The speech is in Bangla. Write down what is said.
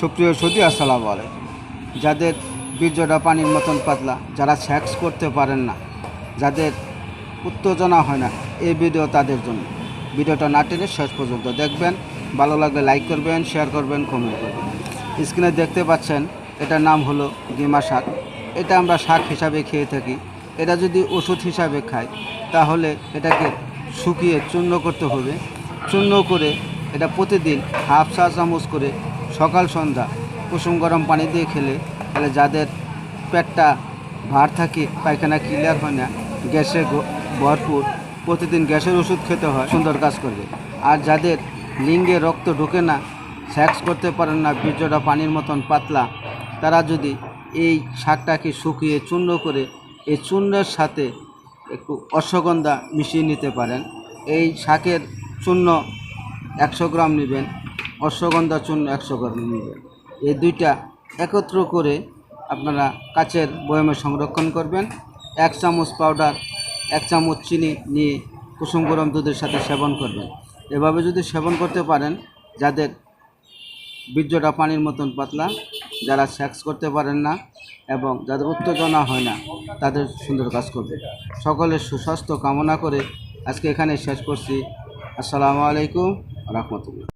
সুপ্রিয় সুধী, আসসালামু আলাইকুম। যাদের বীর্যটা পানির মতন পাতলা, যারা সেক্স করতে পারেন না, যাদের উত্তেজনা হয় না, এই ভিডিও তাদের জন্য। ভিডিওটা না টেনে শেষ পর্যন্ত দেখবেন। ভালো লাগলে লাইক করবেন, শেয়ার করবেন, কমেন্ট করবেন। স্ক্রিনে দেখতে পাচ্ছেন, এটার নাম হলো গিমা শাক। এটা আমরা শাক হিসাবে খেয়ে থাকি। এটা যদি ওষুধ হিসাবে খাই, তাহলে এটাকে শুকিয়ে চূর্ণ করতে হবে। চূর্ণ করে এটা প্রতিদিন হাফ চা চামচ করে সকাল সন্ধ্যা কুসুম গরম পানি দিয়ে খেলে, তাহলে যাদের পেটটা ভার থাকে, পায়খানা ক্লিয়ার হয় না, গ্যাসে ভরপুর, প্রতিদিন গ্যাসের ওষুধ খেতে হয়, সুন্দর কাজ করবে। আর যাদের লিঙ্গে রক্ত ঢোকে না, সেক্স করতে পারেন না, বীর্যটা পানির মতন পাতলা, তারা যদি এই শাকটাকে শুকিয়ে চূর্ণ করে এই চূর্ণের সাথে একটু অশ্বগন্ধা মিশিয়ে নিতে পারেন। এই শাকের চূর্ণ 100 গ্রাম নেবেন, অশ্বগন্ধা চূর্ণ 100 গ্রাম নেবেন। এই দুইটা একত্র করে আপনারা কাচের বয়ামে সংরক্ষণ করবেন। 1 চামচ পাউডার, 1 চামচ চিনি নিয়ে কুসুম গরম দুধের সাথে সেবন করবেন। এভাবে যদি সেবন করতে পারেন, যাদের বীর্যটা পানির মতন পাতলা, যারা সেক্স করতে পারেন না এবং যাদের উত্তেজনা হয় না, তাদের সুন্দর কাজ করবে। সকলের সুস্বাস্থ্য কামনা করে আজকে এখানে শেষ করছি। আসসালামু আলাইকুম রাহমাতুল্লাহ।